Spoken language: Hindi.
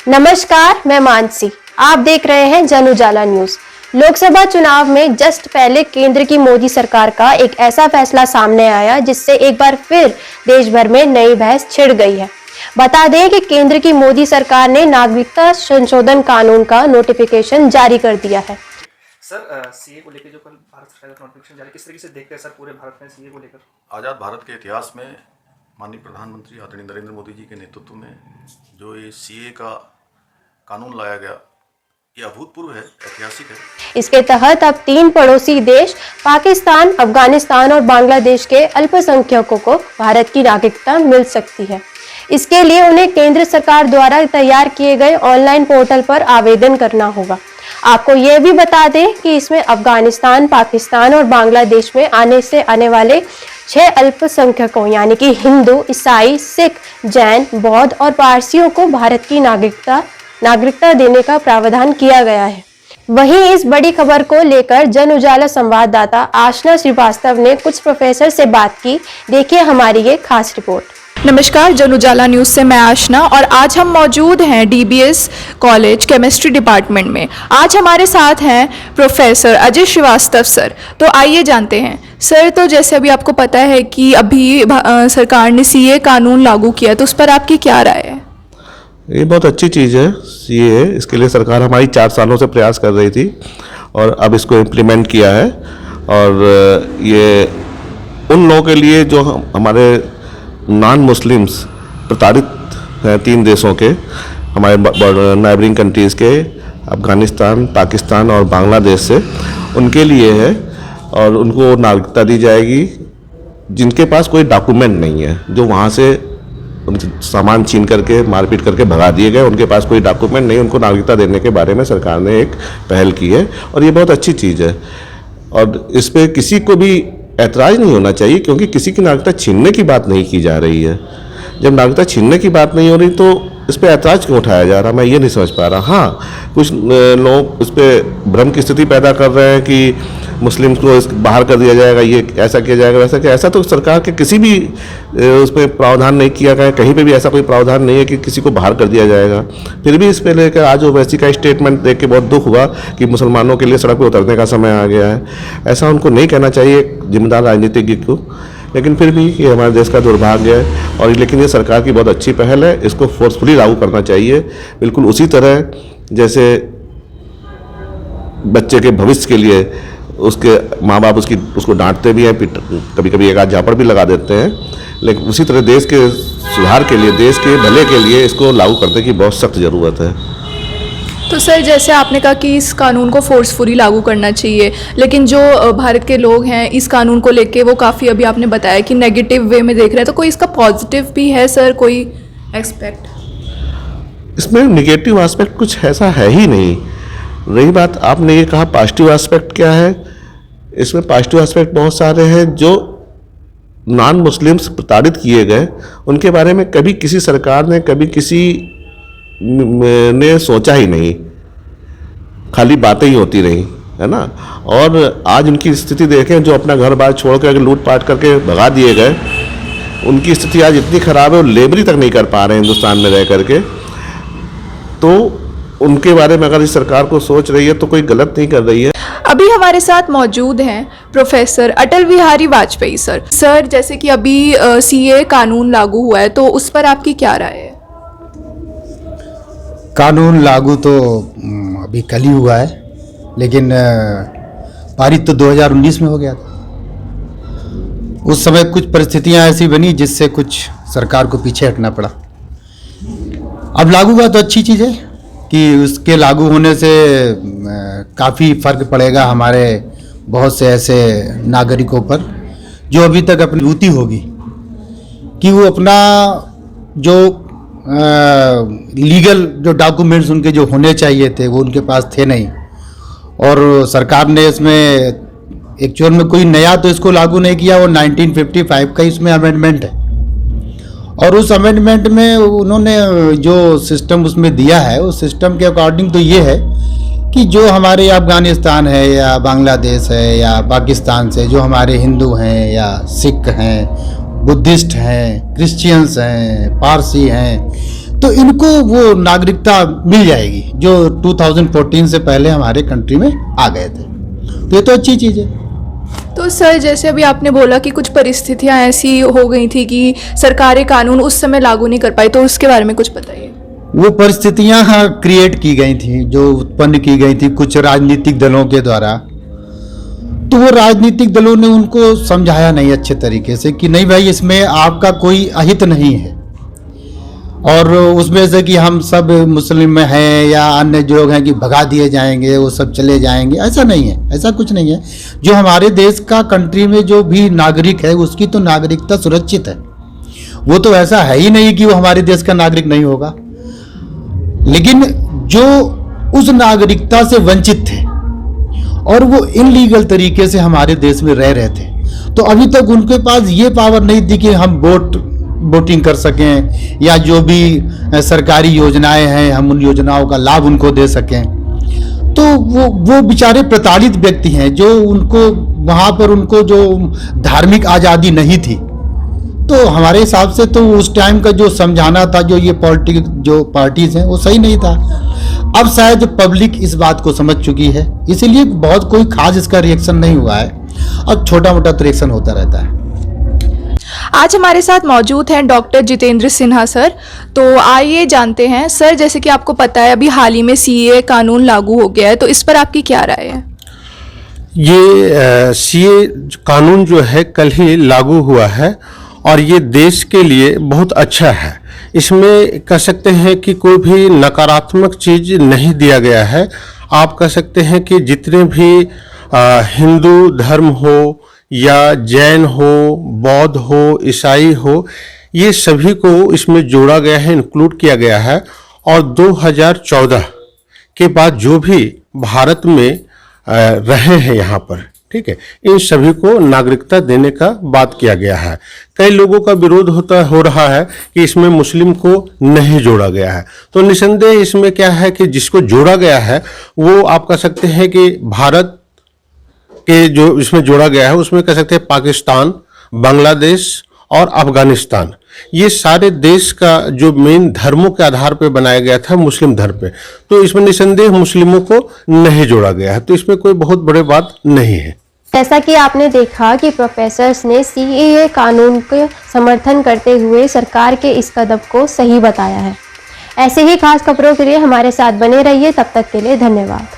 नमस्कार, मैं मानसी। आप देख रहे हैं जन उजाला न्यूज। लोकसभा चुनाव में जस्ट पहले केंद्र की मोदी सरकार का एक ऐसा फैसला सामने आया जिससे एक बार फिर देश भर में नई बहस छिड़ गई है। बता दें कि केंद्र की मोदी सरकार ने नागरिकता संशोधन कानून का नोटिफिकेशन जारी कर दिया है। सर, सीए को लेकर जो कल भारत सरकार का नोटिफिकेशन जारी, किस तरीके से देखते हैं सर पूरे भारत में सीए को लेकर? आज़ाद भारत के इतिहास में माननीय प्रधानमंत्री आदरणीय नरेंद्र मोदी जी के नेतृत्व में जो ये सीए का कानून लाया गया, ये अभूतपूर्व है, ऐतिहासिक है। इसके तहत अब 3 पड़ोसी देश पाकिस्तान, अफगानिस्तान और बांग्लादेश के अल्पसंख्यकों को भारत की नागरिकता मिल सकती है। इसके लिए उन्हें केंद्र सरकार द्वारा तैयार किए गए ऑनलाइन पोर्टल पर आवेदन करना होगा। आपको यह भी बता दें कि इसमें अफगानिस्तान, पाकिस्तान और बांग्लादेश में आने वाले 6 अल्पसंख्यकों यानी कि हिंदू, ईसाई, सिख, जैन, बौद्ध और पारसियों को भारत की नागरिकता देने का प्रावधान किया गया है। वहीं इस बड़ी खबर को लेकर जन उजाला संवाददाता आशना श्रीवास्तव ने कुछ प्रोफेसर से बात की। देखिए हमारी ये खास रिपोर्ट। नमस्कार, जन उजाला न्यूज़ से मैं आशना और आज हम मौजूद हैं डीबीएस कॉलेज केमिस्ट्री डिपार्टमेंट में। आज हमारे साथ हैं प्रोफेसर अजय श्रीवास्तव सर। तो आइए जानते हैं सर, तो जैसे अभी आपको पता है कि अभी सरकार ने सीए कानून लागू किया, तो उस पर आपकी क्या राय है? ये बहुत अच्छी चीज़ है सीए। इसके लिए सरकार हमारी 4 सालों से प्रयास कर रही थी और अब इसको इम्प्लीमेंट किया है। और ये उन लोगों के लिए जो हमारे नॉन मुस्लिम्स प्रताड़ित हैं 3 देशों के, हमारे नाइबरिंग कंट्रीज़ के, अफगानिस्तान, पाकिस्तान और बांग्लादेश से, उनके लिए है। और उनको नागरिकता दी जाएगी जिनके पास कोई डॉक्यूमेंट नहीं है, जो वहाँ से सामान छीन करके मारपीट करके भगा दिए गए, उनके पास कोई डॉक्यूमेंट नहीं, उनको नागरिकता देने के बारे में सरकार ने एक पहल की है और ये बहुत अच्छी चीज़ है। और इस पर किसी को भी ऐतराज़ नहीं होना चाहिए, क्योंकि किसी की नागरिकता छीनने की बात नहीं की जा रही है। जब नागरिकता छीनने की बात नहीं हो रही तो इस पर ऐतराज़ क्यों उठाया जा रहा, मैं ये नहीं समझ पा रहा। हाँ, कुछ लोग इस पर भ्रम की स्थिति पैदा कर रहे हैं कि मुस्लिम्स को बाहर कर दिया जाएगा, ये ऐसा किया जाएगा, वैसा किया। ऐसा तो सरकार के किसी भी उस पर प्रावधान नहीं किया गया, कहीं पे भी ऐसा कोई प्रावधान नहीं है कि किसी को बाहर कर दिया जाएगा। फिर भी इस पे लेकर आज ओवैसी का स्टेटमेंट देख के बहुत दुख हुआ कि मुसलमानों के लिए सड़क पर उतरने का समय आ गया है। ऐसा उनको नहीं कहना चाहिए जिम्मेदार राजनीतिज्ञ को, लेकिन फिर भी ये हमारे देश का दुर्भाग्य है। और लेकिन ये सरकार की बहुत अच्छी पहल है, इसको फोर्सफुली लागू करना चाहिए, बिल्कुल उसी तरह जैसे बच्चे के भविष्य के लिए उसके माँ बाप उसको डांटते भी हैं, कभी कभी एक आध झापड़ भी लगा देते हैं, लेकिन उसी तरह देश के सुधार के लिए, देश के भले के लिए इसको लागू करने की बहुत सख्त ज़रूरत है। तो सर, जैसे आपने कहा कि इस कानून को फोर्सफुली लागू करना चाहिए, लेकिन जो भारत के लोग हैं इस कानून को लेके वो काफ़ी, अभी आपने बताया कि नेगेटिव वे में देख रहे हैं, तो कोई इसका पॉजिटिव भी है सर, कोई एस्पेक्ट? इसमें निगेटिव एस्पेक्ट कुछ ऐसा है ही नहीं। रही बात आपने ये कहा पॉजिटिव एस्पेक्ट क्या है, इसमें पॉजिटिव एस्पेक्ट बहुत सारे हैं। जो नॉन मुस्लिम्स प्रताड़ित किए गए उनके बारे में कभी किसी सरकार ने, कभी किसी ने सोचा ही नहीं, खाली बातें ही होती रही, है ना। और आज उनकी स्थिति देखें, जो अपना घर बार छोड़ कर लूटपाट करके भगा दिए गए, उनकी स्थिति आज इतनी ख़राब है, वो लेबरी तक नहीं कर पा रहे हैं हिंदुस्तान में रह करके। तो उनके बारे में अगर इस सरकार को सोच रही है तो कोई गलत नहीं कर रही है। अभी हमारे साथ मौजूद हैं professor Atal Bihari Vajpayee sir. Sir, जैसे कि अभी सीए कानून लागू हुआ है, तो उस पर आपकी क्या राय है? कानून लागू तो अभी कल ही हुआ है, लेकिन पारित तो 2019 में हो गया था। उस समय कुछ परिस्थितियां ऐसी बनी जिससे कुछ सरकार को पीछे हटना पड़ा। अब लागू हुआ तो अच्छी चीज़ है कि उसके लागू होने से काफ़ी फ़र्क पड़ेगा हमारे बहुत से ऐसे नागरिकों पर जो अभी तक अपनी यूति होगी कि वो अपना जो लीगल जो डॉक्यूमेंट्स उनके जो होने चाहिए थे वो उनके पास थे नहीं। और सरकार ने इसमें एक्चुअल में कोई नया तो इसको लागू नहीं किया, वो 1955 का इसमें अमेंडमेंट है। और उस अमेंडमेंट में उन्होंने जो सिस्टम उसमें दिया है, उस सिस्टम के अकॉर्डिंग तो ये है कि जो हमारे अफगानिस्तान है या बांग्लादेश है या पाकिस्तान से जो हमारे हिंदू हैं या सिख हैं, बुद्धिस्ट हैं, क्रिश्चियंस हैं, पारसी हैं, तो इनको वो नागरिकता मिल जाएगी जो 2014 से पहले हमारे कंट्री में आ गए थे। तो ये तो अच्छी चीज़ है। तो सर जैसे अभी आपने बोला कि कुछ परिस्थितियां ऐसी हो गई थी कि सरकारी कानून उस समय लागू नहीं कर पाई, तो उसके बारे में कुछ बताइए। वो परिस्थितियां क्रिएट की गई थी, जो उत्पन्न की गई थी कुछ राजनीतिक दलों के द्वारा। तो वो राजनीतिक दलों ने उनको समझाया नहीं अच्छे तरीके से कि नहीं भाई, इसमें आपका कोई अहित नहीं है, और उसमें से कि हम सब मुस्लिम में हैं या अन्य जो लोग हैं कि भगा दिए जाएंगे, वो सब चले जाएंगे, ऐसा नहीं है, ऐसा कुछ नहीं है। जो हमारे देश का कंट्री में जो भी नागरिक है उसकी तो नागरिकता सुरक्षित है। वो तो ऐसा है ही नहीं कि वो हमारे देश का नागरिक नहीं होगा। लेकिन जो उस नागरिकता से वंचित थे और वो इनलीगल तरीके से हमारे देश में रह रहे थे, तो अभी तक उनके पास ये पावर नहीं थी कि हम वोटिंग कर सकें या जो भी सरकारी योजनाएं हैं हम उन योजनाओं का लाभ उनको दे सकें। तो वो बेचारे प्रताड़ित व्यक्ति हैं जो उनको वहाँ पर उनको जो धार्मिक आज़ादी नहीं थी। तो हमारे हिसाब से तो उस टाइम का जो समझाना था जो ये जो पार्टीज हैं वो सही नहीं था। अब शायद पब्लिक इस बात को समझ चुकी है, इसीलिए बहुत कोई खास इसका रिएक्शन नहीं हुआ है, और छोटा मोटा तो रिएक्शन होता रहता है। आज हमारे साथ मौजूद हैं डॉक्टर जितेंद्र सिन्हा सर। तो आइए जानते हैं सर, जैसे कि आपको पता है अभी हाल ही में सीए कानून लागू हो गया है, तो इस पर आपकी क्या राय है? ये सीए कानून जो है कल ही लागू हुआ है और ये देश के लिए बहुत अच्छा है। इसमें कह सकते हैं कि कोई भी नकारात्मक चीज नहीं दिया गया है। आप कह सकते हैं कि जितने भी हिंदू धर्म हो या जैन हो, बौद्ध हो, ईसाई हो, ये सभी को इसमें जोड़ा गया है, इंक्लूड किया गया है। और 2014 के बाद जो भी भारत में रहे हैं यहाँ पर, ठीक है, इन सभी को नागरिकता देने का बात किया गया है। कई लोगों का विरोध हो रहा है कि इसमें मुस्लिम को नहीं जोड़ा गया है। तो निसंदेह इसमें क्या है कि जिसको जोड़ा गया है वो आप कह सकते हैं कि भारत के जो इसमें जोड़ा गया है उसमें कह सकते हैं पाकिस्तान, बांग्लादेश और अफगानिस्तान, ये सारे देश का जो मेन धर्मों के आधार पर बनाया गया था मुस्लिम धर्म पे। तो इसमें निसंदेह मुस्लिमों को नहीं जोड़ा गया है, तो इसमें कोई बहुत बड़ी बात नहीं है। जैसा कि आपने देखा कि प्रोफेसर्स ने सीएए कानून के समर्थन करते हुए सरकार के इस कदम को सही बताया है। ऐसे ही खास खबरों के लिए हमारे साथ बने रहिए। तब तक के लिए धन्यवाद।